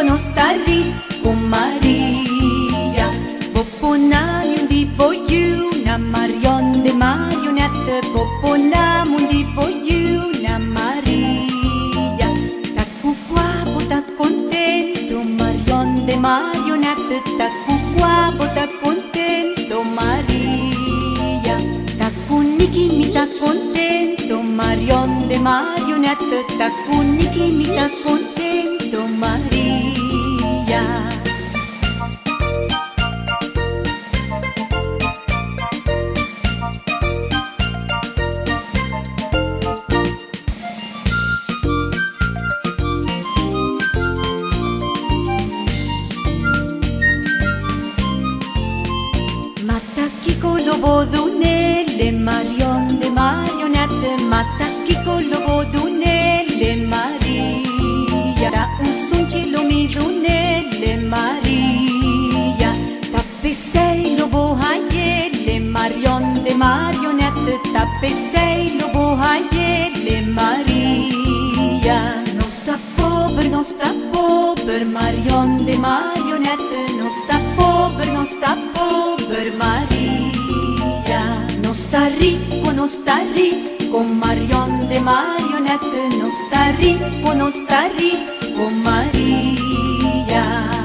non sta lì con Maria. Poponam un di poiu na Marion de marionette. Poponam un di poiu na Maria. Taccu qua bota contento Marion de marionette. Taccu qua bota contento Maria. Taccu Niki mi ta contento Marion de marionette. Taccu Niki mi ta contento Maria. Matacchi con lo vodunelle Marion de marionette. Matacchi con lo vodunelle Maria. Da un soncillo misunelle Maria. Tappesei lo bohaielle Marion de marionette. Tappesei lo bohaielle Maria. Non sta pover Marion de marionette. Non sta pover Maria. Non sta ricco Marion de marionette. Non sta ricco con Maria.